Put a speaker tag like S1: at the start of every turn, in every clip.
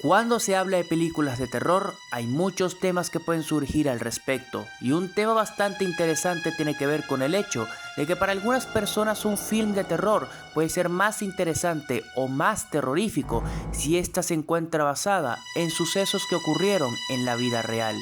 S1: Cuando se habla de películas de terror, hay muchos temas que pueden surgir al respecto, y un tema bastante interesante tiene que ver con el hecho de que para algunas personas un film de terror puede ser más interesante o más terrorífico si ésta se encuentra basada en sucesos que ocurrieron en la vida real.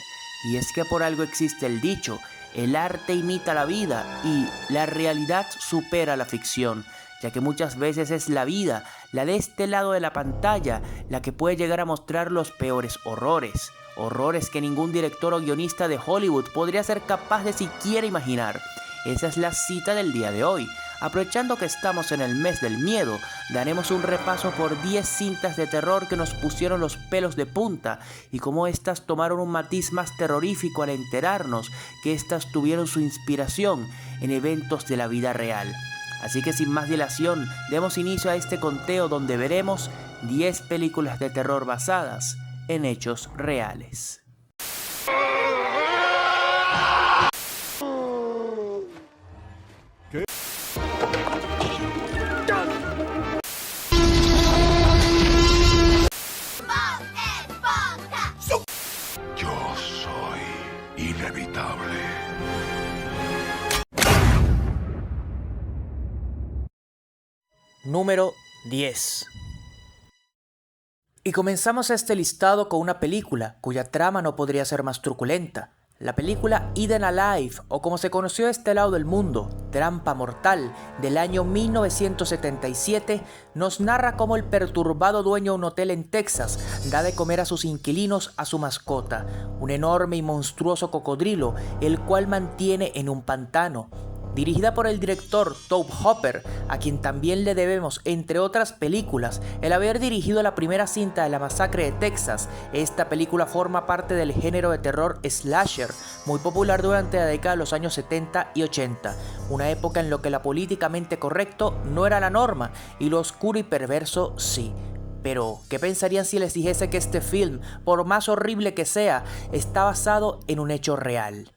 S1: Y es que por algo existe el dicho: el arte imita la vida y la realidad supera la ficción, ya que muchas veces es la vida, la de este lado de la pantalla, la que puede llegar a mostrar los peores horrores. Horrores que ningún director o guionista de Hollywood podría ser capaz de siquiera imaginar. Esa es la cita del día de hoy. Aprovechando que estamos en el mes del miedo, daremos un repaso por 10 cintas de terror que nos pusieron los pelos de punta y cómo estas tomaron un matiz más terrorífico al enterarnos que estas tuvieron su inspiración en eventos de la vida real. Así que sin más dilación, demos inicio a este conteo donde veremos 10 películas de terror basadas en hechos reales.
S2: Yo soy inevitable.
S1: Número 10. Y comenzamos este listado con una película cuya trama no podría ser más truculenta. La película Eaten Alive, o como se conoció a este lado del mundo, Trampa Mortal, del año 1977, nos narra cómo el perturbado dueño de un hotel en Texas da de comer a sus inquilinos a su mascota, un enorme y monstruoso cocodrilo, el cual mantiene en un pantano. Dirigida por el director Tobe Hooper, a quien también le debemos, entre otras películas, el haber dirigido la primera cinta de la masacre de Texas, esta película forma parte del género de terror slasher, muy popular durante la década de los años 70 y 80, una época en la que lo políticamente correcto no era la norma y lo oscuro y perverso sí. Pero, ¿qué pensarían si les dijese que este film, por más horrible que sea, está basado en un hecho real?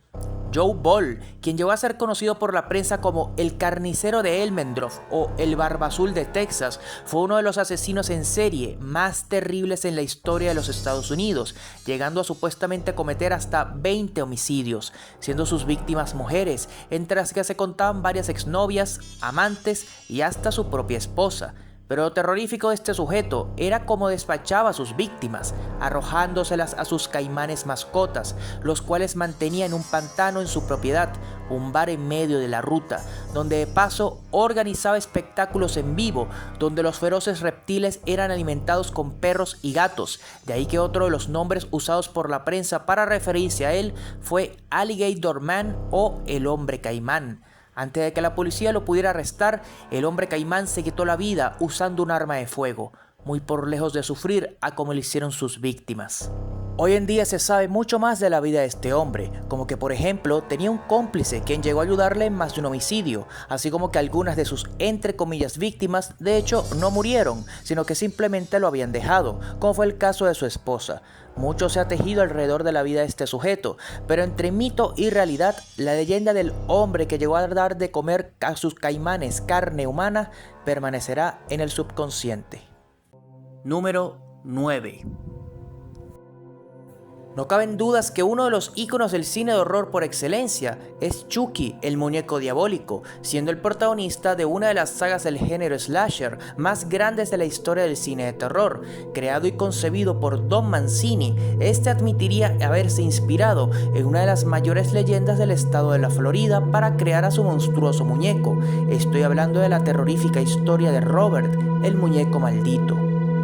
S1: Joe Ball, quien llegó a ser conocido por la prensa como el carnicero de Elmendorf o el Barba Azul de Texas, fue uno de los asesinos en serie más terribles en la historia de los Estados Unidos, llegando a supuestamente cometer hasta 20 homicidios, siendo sus víctimas mujeres, entre las que se contaban varias exnovias, amantes y hasta su propia esposa. Pero lo terrorífico de este sujeto era cómo despachaba a sus víctimas, arrojándoselas a sus caimanes mascotas, los cuales mantenía en un pantano en su propiedad, un bar en medio de la ruta, donde de paso organizaba espectáculos en vivo, donde los feroces reptiles eran alimentados con perros y gatos. De ahí que otro de los nombres usados por la prensa para referirse a él fue Alligator Man o el hombre caimán. Antes de que la policía lo pudiera arrestar, el hombre caimán se quitó la vida usando un arma de fuego, muy por lejos de sufrir a como le hicieron sus víctimas. Hoy en día se sabe mucho más de la vida de este hombre, como que por ejemplo tenía un cómplice quien llegó a ayudarle en más de un homicidio, así como que algunas de sus entre comillas víctimas de hecho no murieron, sino que simplemente lo habían dejado, como fue el caso de su esposa. Mucho se ha tejido alrededor de la vida de este sujeto, pero entre mito y realidad, la leyenda del hombre que llegó a dar de comer a sus caimanes carne humana permanecerá en el subconsciente. Número 9. No caben dudas que uno de los íconos del cine de horror por excelencia es Chucky, el muñeco diabólico, siendo el protagonista de una de las sagas del género slasher más grandes de la historia del cine de terror. Creado y concebido por Don Mancini, este admitiría haberse inspirado en una de las mayores leyendas del estado de la Florida para crear a su monstruoso muñeco. Estoy hablando de la terrorífica historia de Robert, el muñeco maldito.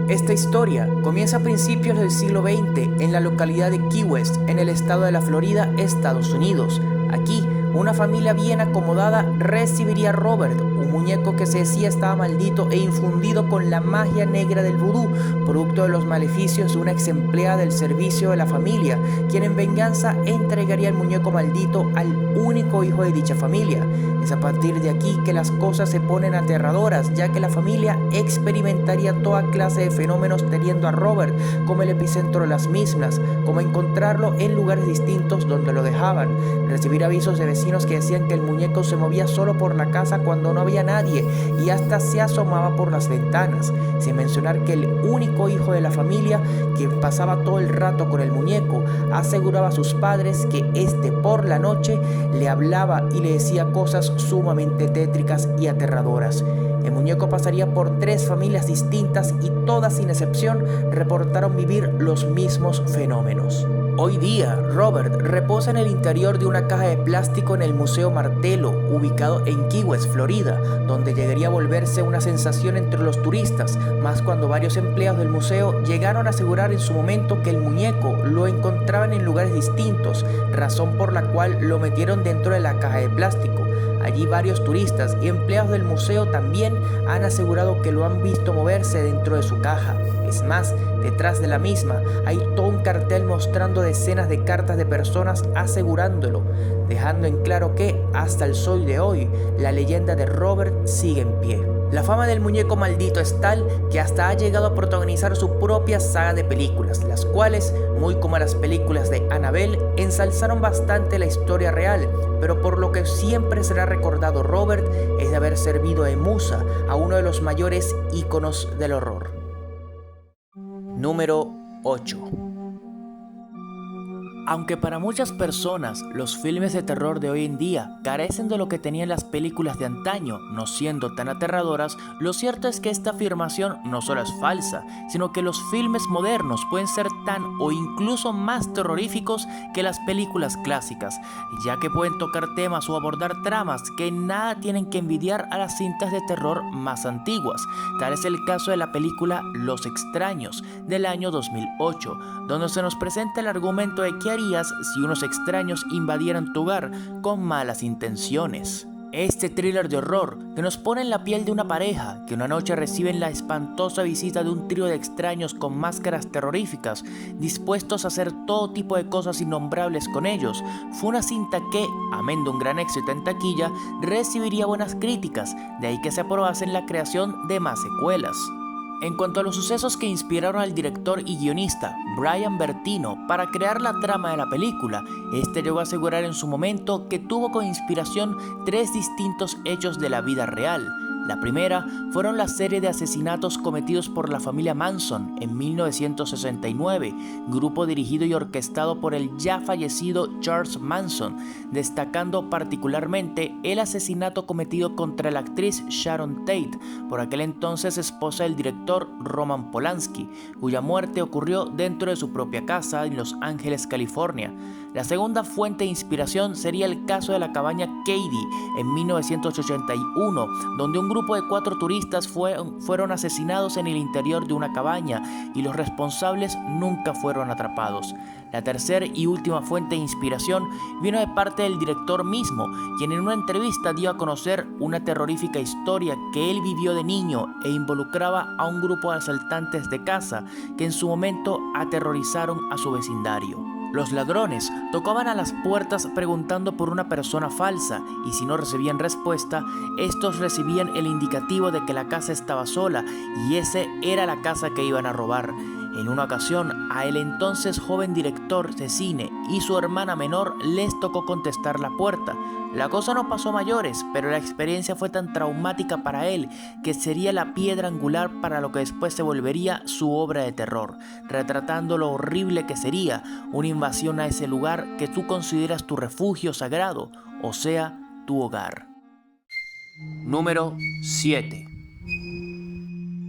S1: Esta historia comienza a principios del siglo XX en la localidad de Key West, en el estado de la Florida, Estados Unidos. Aquí, una familia bien acomodada recibiría a Robert, un muñeco que se decía estaba maldito e infundido con la magia negra del vudú, producto de los maleficios de una ex empleada del servicio de la familia, quien en venganza entregaría el muñeco maldito al único hijo de dicha familia. Es a partir de aquí que las cosas se ponen aterradoras, ya que la familia experimentaría toda clase de fenómenos teniendo a Robert como el epicentro de las mismas, como encontrarlo en lugares distintos donde lo dejaban, recibir avisos de vecinos vecinos que decían que el muñeco se movía solo por la casa cuando no había nadie y hasta se asomaba por las ventanas, sin mencionar que el único hijo de la familia, quien pasaba todo el rato con el muñeco, aseguraba a sus padres que este por la noche le hablaba y le decía cosas sumamente tétricas y aterradoras. El muñeco pasaría por 3 familias distintas y todas sin excepción reportaron vivir los mismos fenómenos. Hoy día, Robert reposa en el interior de una caja de plástico en el Museo Martello, ubicado en Key West, Florida, donde llegaría a volverse una sensación entre los turistas, más cuando varios empleados del museo llegaron a asegurar en su momento que el muñeco lo encontraban en lugares distintos, razón por la cual lo metieron dentro de la caja de plástico. Allí varios turistas y empleados del museo también han asegurado que lo han visto moverse dentro de su caja. Es más, detrás de la misma hay todo un cartel mostrando decenas de cartas de personas asegurándolo, dejando en claro que, hasta el sol de hoy, la leyenda de Robert sigue en pie. La fama del muñeco maldito es tal que hasta ha llegado a protagonizar su propia saga de películas, las cuales, muy como las películas de Annabelle, ensalzaron bastante la historia real, pero por lo que siempre será recordado Robert es de haber servido de musa a uno de los mayores íconos del horror. Número 8. Aunque para muchas personas los filmes de terror de hoy en día carecen de lo que tenían las películas de antaño, no siendo tan aterradoras, lo cierto es que esta afirmación no solo es falsa, sino que los filmes modernos pueden ser tan o incluso más terroríficos que las películas clásicas, ya que pueden tocar temas o abordar tramas que nada tienen que envidiar a las cintas de terror más antiguas. Tal es el caso de la película Los Extraños, del año 2008, donde se nos presenta el argumento de qué harías si unos extraños invadieran tu hogar con malas intenciones. Este thriller de horror que nos pone en la piel de una pareja que una noche reciben la espantosa visita de un trío de extraños con máscaras terroríficas, dispuestos a hacer todo tipo de cosas innombrables con ellos, fue una cinta que, amén de un gran éxito en taquilla, recibiría buenas críticas, de ahí que se aprobase la creación de más secuelas. En cuanto a los sucesos que inspiraron al director y guionista Brian Bertino para crear la trama de la película, este llegó a asegurar en su momento que tuvo como inspiración 3 distintos hechos de la vida real. La primera fueron la serie de asesinatos cometidos por la familia Manson en 1969, grupo dirigido y orquestado por el ya fallecido Charles Manson, destacando particularmente el asesinato cometido contra la actriz Sharon Tate, por aquel entonces esposa del director Roman Polanski, cuya muerte ocurrió dentro de su propia casa en Los Ángeles, California. La segunda fuente de inspiración sería el caso de la cabaña Katy en 1981, donde un grupo de 4 turistas fueron asesinados en el interior de una cabaña y los responsables nunca fueron atrapados. La tercera y última fuente de inspiración vino de parte del director mismo, quien en una entrevista dio a conocer una terrorífica historia que él vivió de niño e involucraba a un grupo de asaltantes de casa que en su momento aterrorizaron a su vecindario. Los ladrones tocaban a las puertas preguntando por una persona falsa y si no recibían respuesta, estos recibían el indicativo de que la casa estaba sola y ese era la casa que iban a robar. En una ocasión, a el entonces joven director de cine y su hermana menor les tocó contestar la puerta. La cosa no pasó a mayores, pero la experiencia fue tan traumática para él que sería la piedra angular para lo que después se volvería su obra de terror, retratando lo horrible que sería una invasión a ese lugar que tú consideras tu refugio sagrado, o sea, tu hogar. Número 7.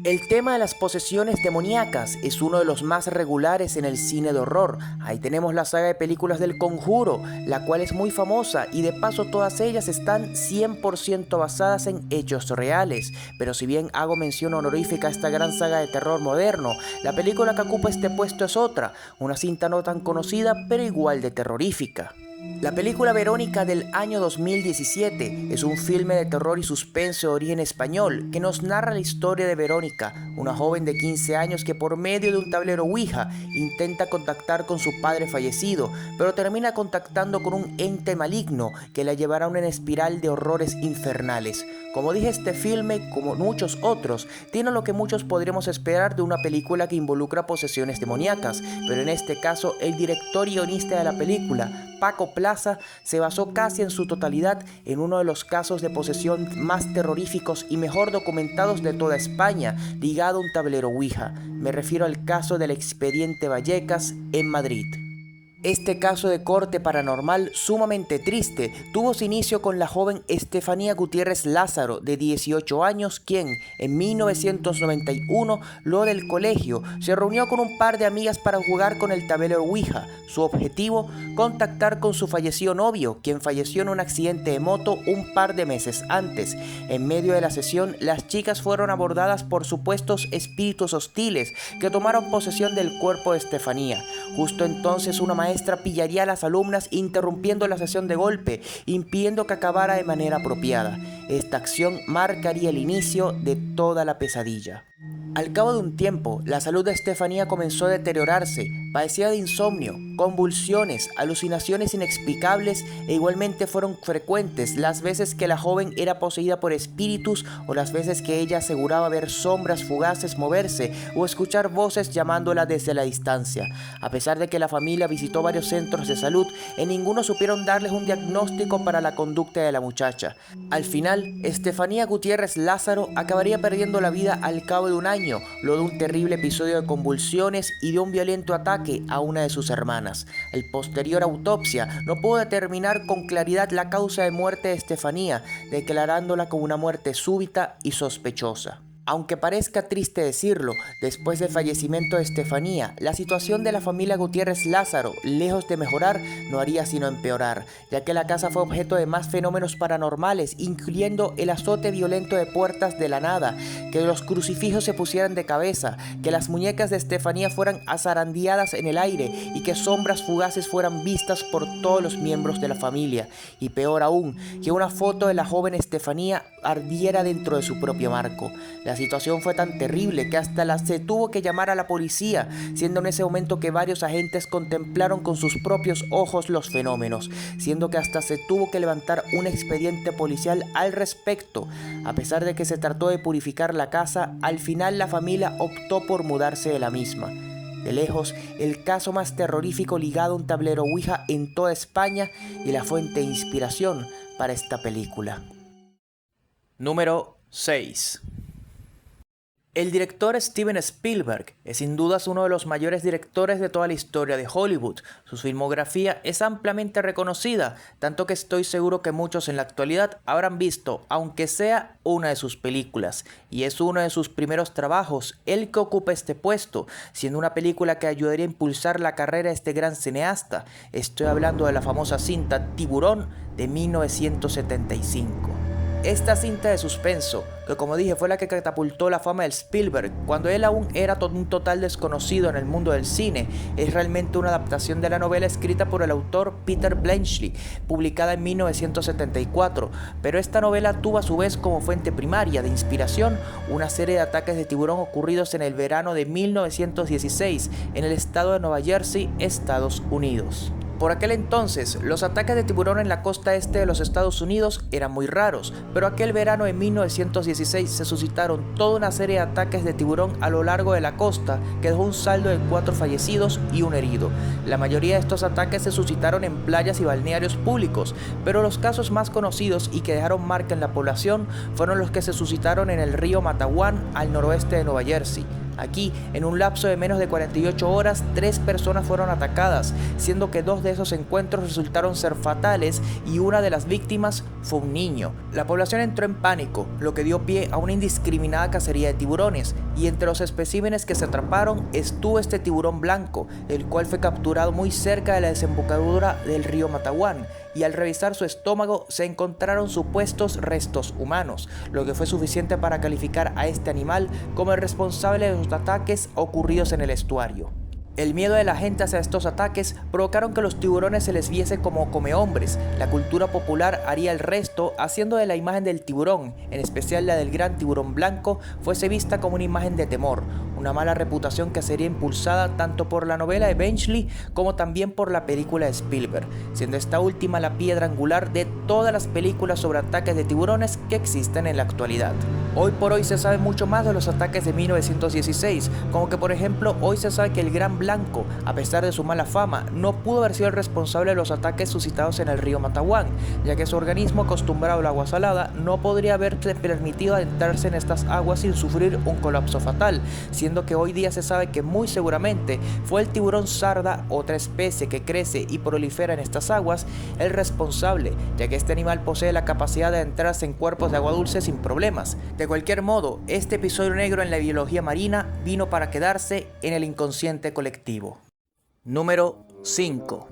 S1: El tema de las posesiones demoníacas es uno de los más regulares en el cine de horror. Ahí tenemos la saga de películas del Conjuro, la cual es muy famosa y de paso todas ellas están 100% basadas en hechos reales. Pero si bien hago mención honorífica a esta gran saga de terror moderno, la película que ocupa este puesto es otra, una cinta no tan conocida pero igual de terrorífica. La película Verónica del año 2017 es un filme de terror y suspense de origen español que nos narra la historia de Verónica, una joven de 15 años que por medio de un tablero Ouija intenta contactar con su padre fallecido, pero termina contactando con un ente maligno que la llevará a una espiral de horrores infernales. Como dije, este filme, como muchos otros, tiene lo que muchos podríamos esperar de una película que involucra posesiones demoníacas, pero en este caso el director y guionista de la película, Paco Paco Plaza se basó casi en su totalidad en uno de los casos de posesión más terroríficos y mejor documentados de toda España, ligado a un tablero Ouija. Me refiero al caso del expediente Vallecas en Madrid. Este caso de corte paranormal sumamente triste tuvo su inicio con la joven Estefanía Gutiérrez Lázaro, de 18 años, quien en 1991, luego del colegio, se reunió con un par de amigas para jugar con el tablero Ouija. Su objetivo, contactar con su fallecido novio, quien falleció en un accidente de moto un par de meses antes. En medio de la sesión, las chicas fueron abordadas por supuestos espíritus hostiles que tomaron posesión del cuerpo de Estefanía. Justo entonces una maestra pillaría a las alumnas interrumpiendo la sesión de golpe, impidiendo que acabara de manera apropiada. Esta acción marcaría el inicio de toda la pesadilla. Al cabo de un tiempo, la salud de Estefanía comenzó a deteriorarse, padecía de insomnio, convulsiones, alucinaciones inexplicables e igualmente fueron frecuentes las veces que la joven era poseída por espíritus o las veces que ella aseguraba ver sombras fugaces moverse o escuchar voces llamándola desde la distancia. A pesar de que la familia visitó varios centros de salud, en ninguno supieron darles un diagnóstico para la conducta de la muchacha. Al final, Estefanía Gutiérrez Lázaro acabaría perdiendo la vida al cabo de un año, luego de un terrible episodio de convulsiones y de un violento ataque a una de sus hermanas. El posterior autopsia no pudo determinar con claridad la causa de muerte de Estefanía, declarándola como una muerte súbita y sospechosa. Aunque parezca triste decirlo, después del fallecimiento de Estefanía, la situación de la familia Gutiérrez Lázaro, lejos de mejorar, no haría sino empeorar, ya que la casa fue objeto de más fenómenos paranormales, incluyendo el azote violento de puertas de la nada, que los crucifijos se pusieran de cabeza, que las muñecas de Estefanía fueran zarandeadas en el aire y que sombras fugaces fueran vistas por todos los miembros de la familia, y peor aún, que una foto de la joven Estefanía ardiera dentro de su propio marco. La situación fue tan terrible que hasta se tuvo que llamar a la policía, siendo en ese momento que varios agentes contemplaron con sus propios ojos los fenómenos, siendo que hasta se tuvo que levantar un expediente policial al respecto. A pesar de que se trató de purificar la casa, al final la familia optó por mudarse de la misma. De lejos, el caso más terrorífico ligado a un tablero Ouija en toda España y la fuente de inspiración para esta película. Número 6. El director Steven Spielberg es sin dudas uno de los mayores directores de toda la historia de Hollywood. Su filmografía es ampliamente reconocida, tanto que estoy seguro que muchos en la actualidad habrán visto, aunque sea una de sus películas, y es uno de sus primeros trabajos el que ocupa este puesto, siendo una película que ayudaría a impulsar la carrera de este gran cineasta. Estoy hablando de la famosa cinta Tiburón de 1975. Esta cinta de suspenso, que como dije fue la que catapultó la fama de Spielberg cuando él aún era un total desconocido en el mundo del cine, es realmente una adaptación de la novela escrita por el autor Peter Benchley, publicada en 1974, pero esta novela tuvo a su vez como fuente primaria de inspiración una serie de ataques de tiburón ocurridos en el verano de 1916 en el estado de Nueva Jersey, Estados Unidos. Por aquel entonces, los ataques de tiburón en la costa este de los Estados Unidos eran muy raros, pero aquel verano de 1916 se suscitaron toda una serie de ataques de tiburón a lo largo de la costa que dejó un saldo de 4 fallecidos y un herido. La mayoría de estos ataques se suscitaron en playas y balnearios públicos, pero los casos más conocidos y que dejaron marca en la población fueron los que se suscitaron en el río Matawan al noroeste de Nueva Jersey. Aquí, en un lapso de menos de 48 horas, 3 personas fueron atacadas, siendo que 2 de esos encuentros resultaron ser fatales y una de las víctimas fue un niño. La población entró en pánico, lo que dio pie a una indiscriminada cacería de tiburones, y entre los especímenes que se atraparon estuvo este tiburón blanco, el cual fue capturado muy cerca de la desembocadura del río Matawan, y al revisar su estómago se encontraron supuestos restos humanos, lo que fue suficiente para calificar a este animal como el responsable de los ataques ocurridos en el estuario. El miedo de la gente hacia estos ataques provocaron que los tiburones se les viese como comehombres. La cultura popular haría el resto, haciendo de la imagen del tiburón, en especial la del gran tiburón blanco, fuese vista como una imagen de temor. una mala reputación que sería impulsada tanto por la novela Eventually como también por la película de Spielberg, siendo esta última la piedra angular de todas las películas sobre ataques de tiburones que existen en la actualidad. Hoy por hoy se sabe mucho más de los ataques de 1916, como que por ejemplo hoy se sabe que el Gran Blanco, a pesar de su mala fama, no pudo haber sido el responsable de los ataques suscitados en el río Matawan, ya que su organismo acostumbrado al agua salada no podría haberse permitido adentrarse en estas aguas sin sufrir un colapso fatal, siendo que hoy día se sabe que muy seguramente fue el tiburón sarda, otra especie que crece y prolifera en estas aguas, el responsable, ya que este animal posee la capacidad de adentrarse en cuerpos de agua dulce sin problemas. De cualquier modo, este episodio negro en la biología marina vino para quedarse en el inconsciente colectivo. Número 5.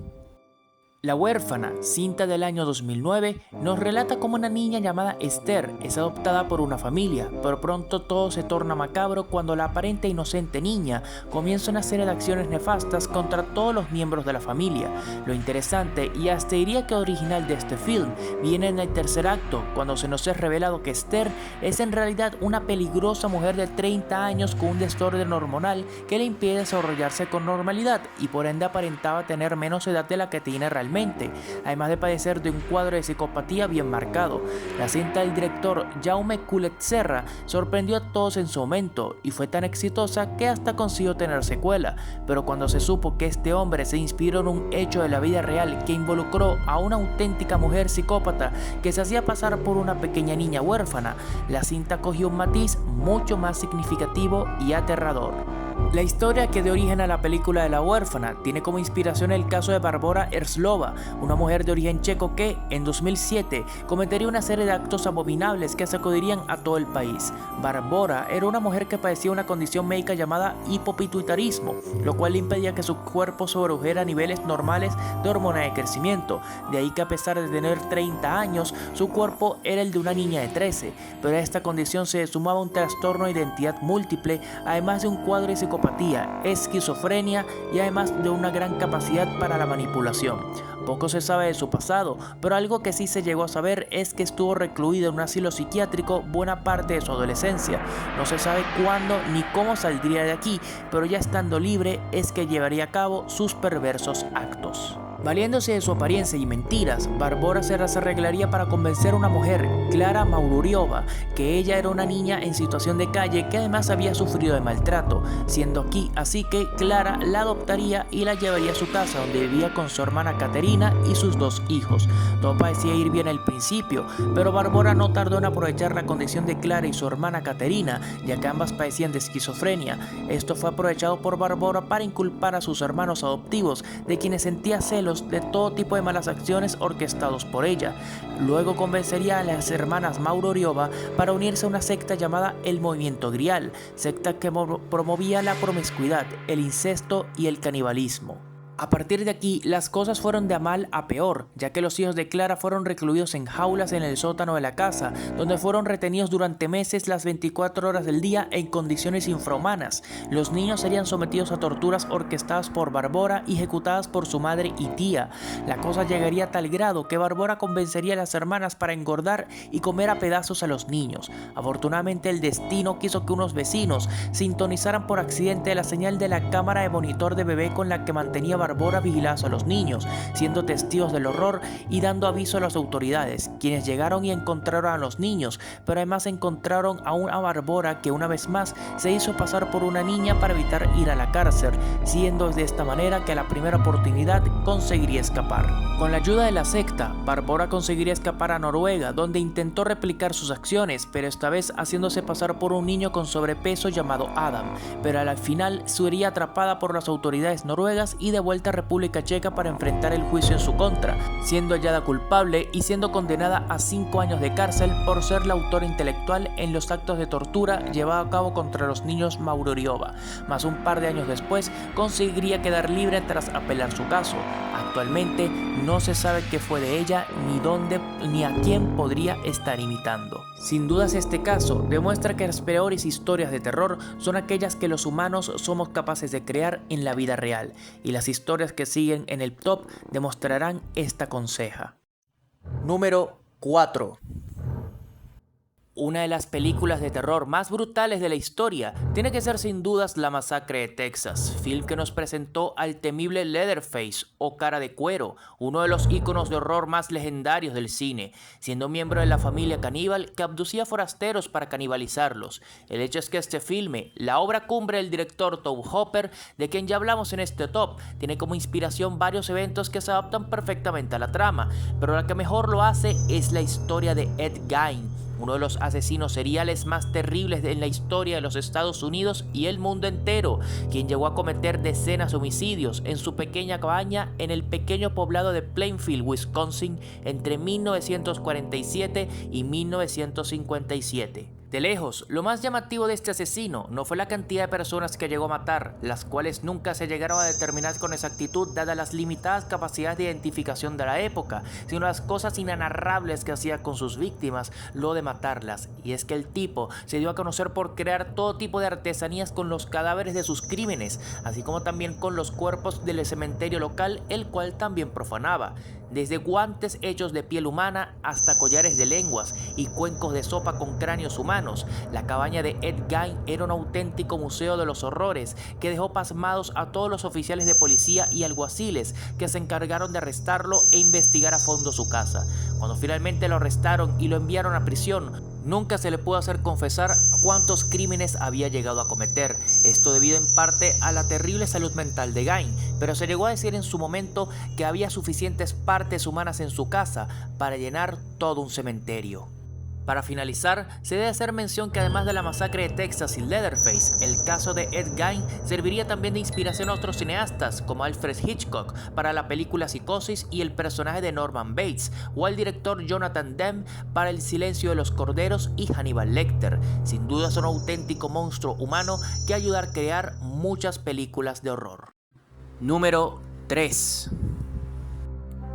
S1: La huérfana, cinta del año 2009, nos relata cómo una niña llamada Esther es adoptada por una familia, pero pronto todo se torna macabro cuando la aparente inocente niña comienza una serie de acciones nefastas contra todos los miembros de la familia. Lo interesante, y hasta diría que original de este film, viene en el tercer acto, cuando se nos es revelado que Esther es en realidad una peligrosa mujer de 30 años con un desorden hormonal que le impide desarrollarse con normalidad y por ende aparentaba tener menos edad de la que tiene realmente, además de padecer de un cuadro de psicopatía bien marcado. La cinta del director Jaume Culet Serra sorprendió a todos en su momento y fue tan exitosa que hasta consiguió tener secuela, pero cuando se supo que este hombre se inspiró en un hecho de la vida real que involucró a una auténtica mujer psicópata que se hacía pasar por una pequeña niña huérfana, la cinta cogió un matiz mucho más significativo y aterrador. La historia que dio origen a la película de La huérfana tiene como inspiración el caso de Barbora Erslova, una mujer de origen checo que, en 2007, cometería una serie de actos abominables que sacudirían a todo el país. Barbora era una mujer que padecía una condición médica llamada hipopituitarismo, lo cual le impedía que su cuerpo sobrepujara niveles normales de hormona de crecimiento. De ahí que a pesar de tener 30 años, su cuerpo era el de una niña de 13, pero a esta condición se sumaba un trastorno de identidad múltiple, además de un cuadro de psicopatía, esquizofrenia y además de una gran capacidad para la manipulación. Poco se sabe de su pasado, pero algo que sí se llegó a saber es que estuvo recluido en un asilo psiquiátrico buena parte de su adolescencia. No se sabe cuándo ni cómo saldría de aquí, pero ya estando libre es que llevaría a cabo sus perversos actos. Valiéndose de su apariencia y mentiras, Barbora se las arreglaría para convencer a una mujer, Klara Maururiova, que ella era una niña en situación de calle que además había sufrido de maltrato, siendo aquí así que Klara la adoptaría y la llevaría a su casa donde vivía con su hermana Katerina y sus 2 hijos. Todo parecía ir bien al principio, pero Barbora no tardó en aprovechar la condición de Klara y su hermana Katerina, ya que ambas padecían de esquizofrenia. Esto fue aprovechado por Barbora para inculpar a sus hermanos adoptivos, de quienes sentía celos de todo tipo de malas acciones orquestados por ella. Luego convencería a las hermanas Maururiova para unirse a una secta llamada el Movimiento Grial, secta que promovía la promiscuidad, el incesto y el canibalismo. A partir de aquí, las cosas fueron de a mal a peor, ya que los hijos de Klara fueron recluidos en jaulas en el sótano de la casa, donde fueron retenidos durante meses las 24 horas del día en condiciones infrahumanas. Los niños serían sometidos a torturas orquestadas por Barbora y ejecutadas por su madre y tía. La cosa llegaría a tal grado que Barbora convencería a las hermanas para engordar y comer a pedazos a los niños. Afortunadamente, el destino quiso que unos vecinos sintonizaran por accidente la señal de la cámara de monitor de bebé con la que mantenía Barbora vigilados a los niños, siendo testigos del horror y dando aviso a las autoridades, quienes llegaron y encontraron a los niños, pero además encontraron a una Barbora que una vez más se hizo pasar por una niña para evitar ir a la cárcel, siendo de esta manera que a la primera oportunidad conseguiría escapar. Con la ayuda de la secta, Barbora conseguiría escapar a Noruega, donde intentó replicar sus acciones, pero esta vez haciéndose pasar por un niño con sobrepeso llamado Adam, pero al final sería atrapada por las autoridades noruegas y devuelta a República Checa para enfrentar el juicio en su contra, siendo hallada culpable y siendo condenada a 5 años de cárcel por ser la autora intelectual en los actos de tortura llevados a cabo contra los niños Maururiova. Más un par de años después conseguiría quedar libre tras apelar su caso. Actualmente no se sabe qué fue de ella, ni dónde, ni a quién podría estar imitando. Sin dudas este caso demuestra que las peores historias de terror son aquellas que los humanos somos capaces de crear en la vida real, y las historias que siguen en el top demostrarán esta conseja. Número 4. Una de las películas de terror más brutales de la historia tiene que ser sin dudas La Masacre de Texas, film que nos presentó al temible Leatherface o Cara de Cuero, uno de los íconos de horror más legendarios del cine, siendo miembro de la familia caníbal que abducía forasteros para canibalizarlos. El hecho es que este filme, la obra cumbre del director Tobe Hooper, de quien ya hablamos en este top, tiene como inspiración varios eventos que se adaptan perfectamente a la trama, pero la que mejor lo hace es la historia de Ed Gein, uno de los asesinos seriales más terribles en la historia de los Estados Unidos y el mundo entero, quien llegó a cometer decenas de homicidios en su pequeña cabaña en el pequeño poblado de Plainfield, Wisconsin, entre 1947 y 1957. De lejos, lo más llamativo de este asesino no fue la cantidad de personas que llegó a matar, las cuales nunca se llegaron a determinar con exactitud dadas las limitadas capacidades de identificación de la época, sino las cosas inenarrables que hacía con sus víctimas luego de matarlas. Y es que el tipo se dio a conocer por crear todo tipo de artesanías con los cadáveres de sus crímenes, así como también con los cuerpos del cementerio local, el cual también profanaba. Desde guantes hechos de piel humana hasta collares de lenguas y cuencos de sopa con cráneos humanos, la cabaña de Ed Gein era un auténtico museo de los horrores que dejó pasmados a todos los oficiales de policía y alguaciles que se encargaron de arrestarlo e investigar a fondo su casa. Cuando finalmente lo arrestaron y lo enviaron a prisión, nunca se le pudo hacer confesar cuántos crímenes había llegado a cometer, esto debido en parte a la terrible salud mental de Gein, pero se llegó a decir en su momento que había suficientes partes humanas en su casa para llenar todo un cementerio. Para finalizar, se debe hacer mención que además de La Masacre de Texas y Leatherface, el caso de Ed Gein serviría también de inspiración a otros cineastas como Alfred Hitchcock para la película Psicosis y el personaje de Norman Bates, o al director Jonathan Demme para El Silencio de los Corderos y Hannibal Lecter. Sin duda es un auténtico monstruo humano que ayuda a crear muchas películas de horror. Número 3.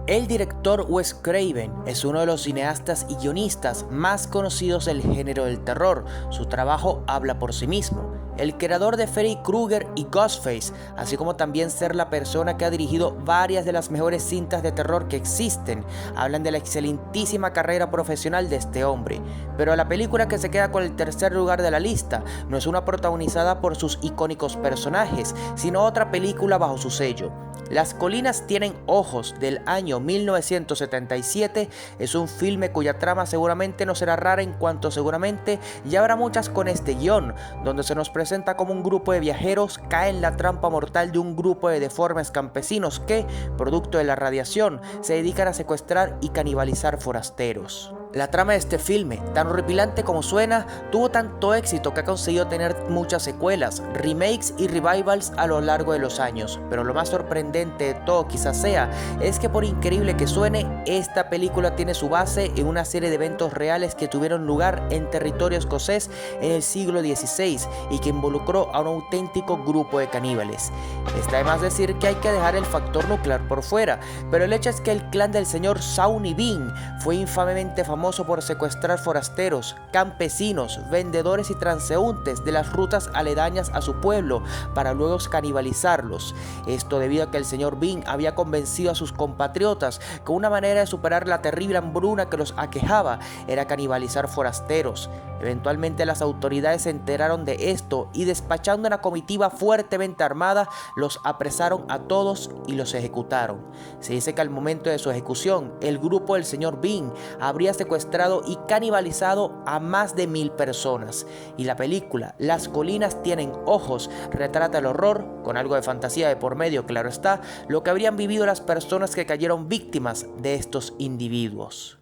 S1: El director Wes Craven es uno de los cineastas y guionistas más conocidos del género del terror. Su trabajo habla por sí mismo. El creador de Freddy Krueger y Ghostface, así como también ser la persona que ha dirigido varias de las mejores cintas de terror que existen, hablan de la excelentísima carrera profesional de este hombre. Pero la película que se queda con el tercer lugar de la lista no es una protagonizada por sus icónicos personajes, sino otra película bajo su sello. Las colinas tienen ojos, del año 1977, es un filme cuya trama seguramente no será rara, en cuanto seguramente ya habrá muchas con este guión, donde se nos presenta como un grupo de viajeros cae en la trampa mortal de un grupo de deformes campesinos que, producto de la radiación, se dedican a secuestrar y canibalizar forasteros. La trama de este filme, tan horripilante como suena, tuvo tanto éxito que ha conseguido tener muchas secuelas, remakes y revivals a lo largo de los años, pero lo más sorprendente de todo quizás sea, es que por increíble que suene, esta película tiene su base en una serie de eventos reales que tuvieron lugar en territorio escocés en el siglo XVI y que involucró a un auténtico grupo de caníbales. Está de más decir que hay que dejar el factor nuclear por fuera, pero el hecho es que el clan del señor Sawney Bean fue infamemente famoso por secuestrar forasteros, campesinos, vendedores y transeúntes de las rutas aledañas a su pueblo para luego canibalizarlos. Esto debido a que el señor Bean había convencido a sus compatriotas que una manera de superar la terrible hambruna que los aquejaba era canibalizar forasteros. Eventualmente las autoridades se enteraron de esto y, despachando una comitiva fuertemente armada, los apresaron a todos y los ejecutaron. Se dice que al momento de su ejecución, el grupo del señor Bean habría secuestrado y canibalizado a más de 1000 personas. Y la película Las colinas tienen ojos retrata el horror, con algo de fantasía de por medio, claro está, lo que habrían vivido las personas que cayeron víctimas de estos individuos.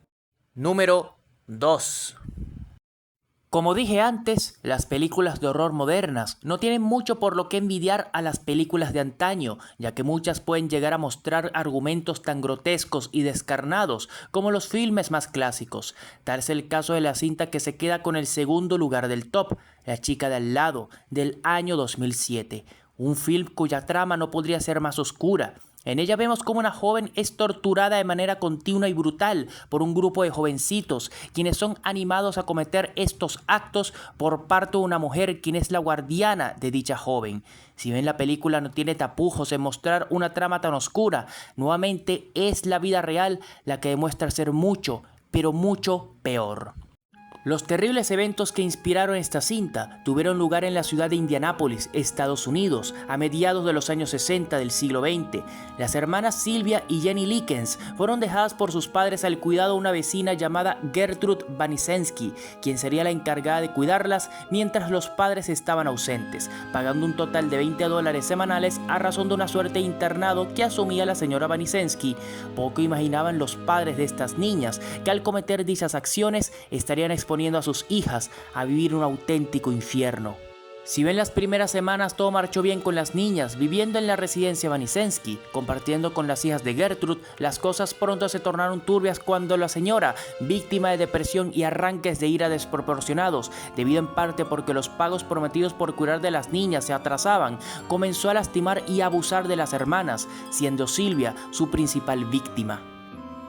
S1: Número 2. Como dije antes, las películas de horror modernas no tienen mucho por lo que envidiar a las películas de antaño, ya que muchas pueden llegar a mostrar argumentos tan grotescos y descarnados como los filmes más clásicos. Tal es el caso de la cinta que se queda con el segundo lugar del top, La chica de al lado, del año 2007, un film cuya trama no podría ser más oscura. En ella vemos cómo una joven es torturada de manera continua y brutal por un grupo de jovencitos, quienes son animados a cometer estos actos por parte de una mujer quien es la guardiana de dicha joven. Si bien la película no tiene tapujos en mostrar una trama tan oscura, nuevamente es la vida real la que demuestra ser mucho, pero mucho peor. Los terribles eventos que inspiraron esta cinta tuvieron lugar en la ciudad de Indianápolis, Estados Unidos, a mediados de los años 60 del siglo XX. Las hermanas Sylvia y Jenny Likens fueron dejadas por sus padres al cuidado de una vecina llamada Gertrude Banisensky, quien sería la encargada de cuidarlas mientras los padres estaban ausentes, pagando un total de $20 semanales a razón de una suerte de internado que asumía la señora Banisensky. Poco imaginaban los padres de estas niñas que al cometer dichas acciones estarían exponiendo a sus hijas a vivir un auténtico infierno. Si bien las primeras semanas todo marchó bien con las niñas viviendo en la residencia Banisensky, compartiendo con las hijas de Gertrude, las cosas pronto se tornaron turbias cuando la señora, víctima de depresión y arranques de ira desproporcionados, debido en parte porque los pagos prometidos por cuidar de las niñas se atrasaban, comenzó a lastimar y abusar de las hermanas, siendo Sylvia su principal víctima.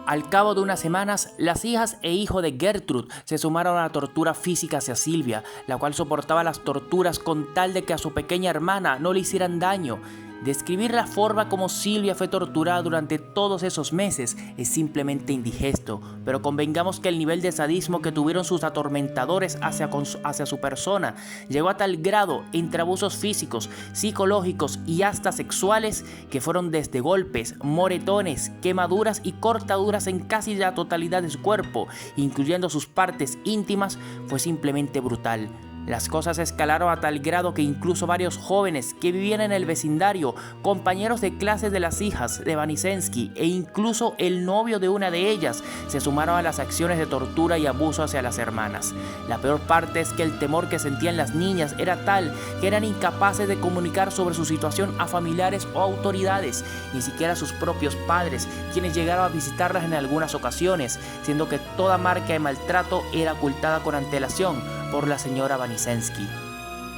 S1: Al cabo de unas semanas, las hijas e hijo de Gertrude se sumaron a la tortura física hacia Sylvia, la cual soportaba las torturas con tal de que a su pequeña hermana no le hicieran daño. Describir la forma como Sylvia fue torturada durante todos esos meses es simplemente indigesto, pero convengamos que el nivel de sadismo que tuvieron sus atormentadores hacia su persona llegó a tal grado entre abusos físicos, psicológicos y hasta sexuales que fueron desde golpes, moretones, quemaduras y cortaduras en casi la totalidad de su cuerpo, incluyendo sus partes íntimas. Fue simplemente brutal. Las cosas escalaron a tal grado que incluso varios jóvenes que vivían en el vecindario, compañeros de clases de las hijas de Banisensky e incluso el novio de una de ellas, se sumaron a las acciones de tortura y abuso hacia las hermanas. La peor parte es que el temor que sentían las niñas era tal que eran incapaces de comunicar sobre su situación a familiares o autoridades, ni siquiera a sus propios padres, quienes llegaron a visitarlas en algunas ocasiones, siendo que toda marca de maltrato era ocultada con antelación por la señora Banisensky.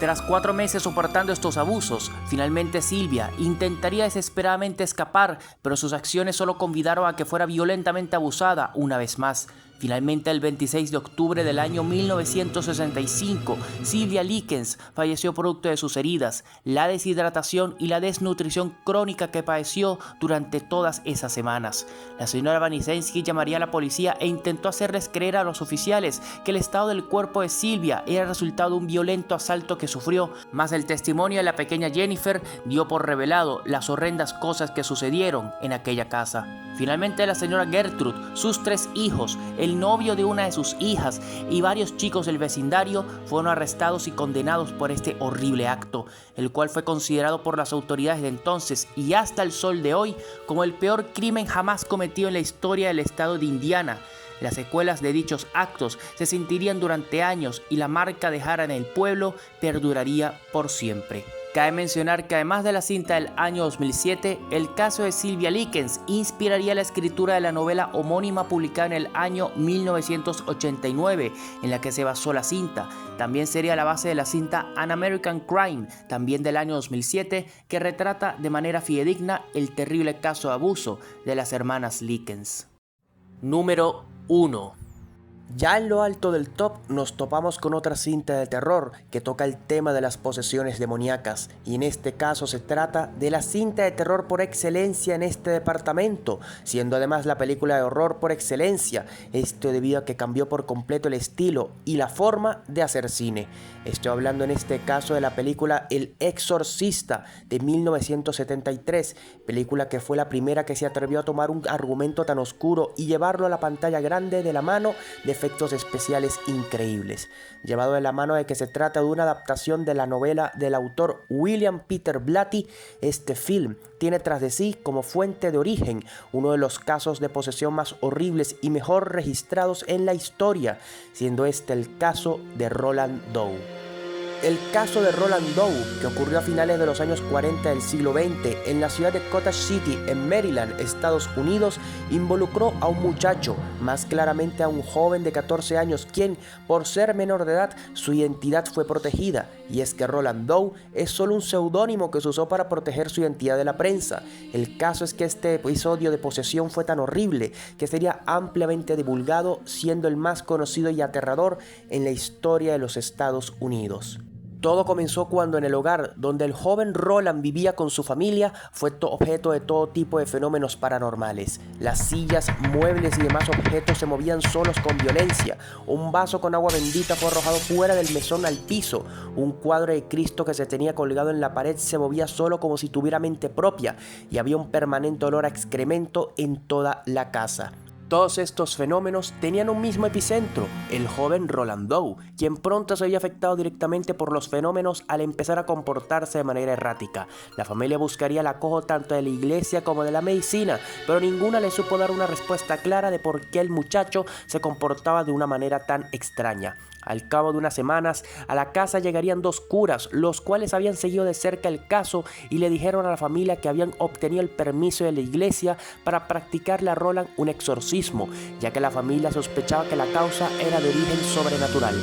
S1: Tras 4 meses soportando estos abusos, finalmente Sylvia intentaría desesperadamente escapar, pero sus acciones solo convidaron a que fuera violentamente abusada una vez más. Finalmente, el 26 de octubre del año 1965, Sylvia Likens falleció producto de sus heridas, la deshidratación y la desnutrición crónica que padeció durante todas esas semanas. La señora Banisensky llamaría a la policía e intentó hacerles creer a los oficiales que el estado del cuerpo de Sylvia era el resultado de un violento asalto que sufrió, mas el testimonio de la pequeña Jennifer dio por revelado las horrendas cosas que sucedieron en aquella casa. Finalmente, la señora Gertrude, sus 3 hijos, el novio de una de sus hijas y varios chicos del vecindario fueron arrestados y condenados por este horrible acto, el cual fue considerado por las autoridades de entonces y hasta el sol de hoy como el peor crimen jamás cometido en la historia del estado de Indiana. Las secuelas de dichos actos se sentirían durante años y la marca dejada en el pueblo perduraría por siempre. Cabe mencionar que además de la cinta del año 2007, el caso de Sylvia Likens inspiraría la escritura de la novela homónima publicada en el año 1989, en la que se basó la cinta. También sería la base de la cinta An American Crime, también del año 2007, que retrata de manera fidedigna el terrible caso de abuso de las hermanas Likens. Número 1. Ya en lo alto del top nos topamos con otra cinta de terror que toca el tema de las posesiones demoníacas, y en este caso se trata de la cinta de terror por excelencia en este departamento, siendo además la película de horror por excelencia, esto debido a que cambió por completo el estilo y la forma de hacer cine. Estoy hablando en este caso de la película El Exorcista de 1973, película que fue la primera que se atrevió a tomar un argumento tan oscuro y llevarlo a la pantalla grande de la mano de efectos especiales increíbles, llevado de la mano de que se trata de una adaptación de la novela del autor William Peter Blatty. Este film tiene tras de sí como fuente de origen uno de los casos de posesión más horribles y mejor registrados en la historia, siendo este el caso de Roland Doe. El caso de Roland Doe, que ocurrió a finales de los años 40 del siglo XX en la ciudad de Cottage City, en Maryland, Estados Unidos, involucró a un muchacho, más claramente a un joven de 14 años, quien, por ser menor de edad, su identidad fue protegida. Y es que Roland Doe es solo un seudónimo que se usó para proteger su identidad de la prensa. El caso es que este episodio de posesión fue tan horrible que sería ampliamente divulgado, siendo el más conocido y aterrador en la historia de los Estados Unidos. Todo comenzó cuando en el hogar donde el joven Roland vivía con su familia fue objeto de todo tipo de fenómenos paranormales. Las sillas, muebles y demás objetos se movían solos con violencia. Un vaso con agua bendita fue arrojado fuera del mesón al piso. Un cuadro de Cristo que se tenía colgado en la pared se movía solo como si tuviera mente propia y había un permanente olor a excremento en toda la casa. Todos estos fenómenos tenían un mismo epicentro, el joven Roland Doe, quien pronto se había afectado directamente por los fenómenos al empezar a comportarse de manera errática. La familia buscaría el acojo tanto de la iglesia como de la medicina, pero ninguna le supo dar una respuesta clara de por qué el muchacho se comportaba de una manera tan extraña. Al cabo de unas semanas, a la casa llegarían 2 curas, los cuales habían seguido de cerca el caso y le dijeron a la familia que habían obtenido el permiso de la iglesia para practicarle a Roland un exorcismo, ya que la familia sospechaba que la causa era de origen sobrenatural.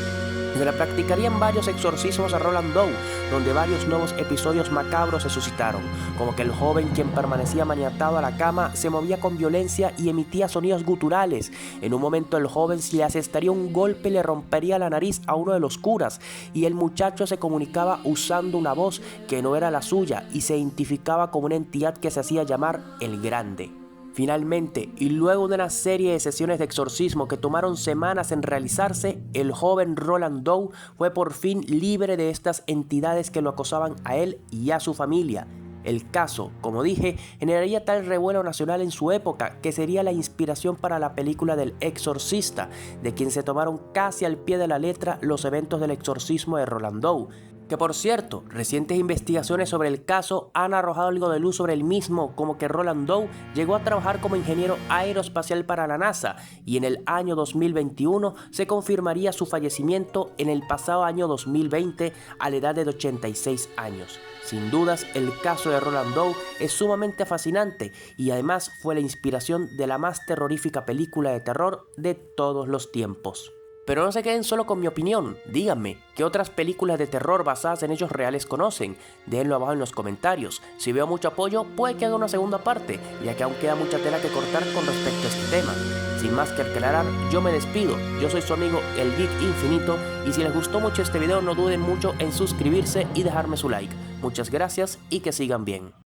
S1: Se le practicarían varios exorcismos a Roland Doe, donde varios nuevos episodios macabros se suscitaron, como que el joven, quien permanecía maniatado a la cama, se movía con violencia y emitía sonidos guturales. En un momento el joven le asestaría un golpe y le rompería la nariz a uno de los curas, y el muchacho se comunicaba usando una voz que no era la suya y se identificaba como una entidad que se hacía llamar el Grande. Finalmente, y luego de una serie de sesiones de exorcismo que tomaron semanas en realizarse, el joven Roland Doe fue por fin libre de estas entidades que lo acosaban a él y a su familia. El caso, como dije, generaría tal revuelo nacional en su época que sería la inspiración para la película del Exorcista, de quien se tomaron casi al pie de la letra los eventos del exorcismo de Roland Doe. Que por cierto, recientes investigaciones sobre el caso han arrojado algo de luz sobre el mismo, como que Roland Doe llegó a trabajar como ingeniero aeroespacial para la NASA y en el año 2021 se confirmaría su fallecimiento en el pasado año 2020 a la edad de 86 años. Sin dudas, el caso de Roland Doe es sumamente fascinante y además fue la inspiración de la más terrorífica película de terror de todos los tiempos. Pero no se queden solo con mi opinión, díganme, ¿qué otras películas de terror basadas en hechos reales conocen? Déjenlo abajo en los comentarios. Si veo mucho apoyo, puede que haga una segunda parte, ya que aún queda mucha tela que cortar con respecto a este tema. Sin más que aclarar, yo me despido. Yo soy su amigo El Geek Infinito, y si les gustó mucho este video no duden mucho en suscribirse y dejarme su like. Muchas gracias y que sigan bien.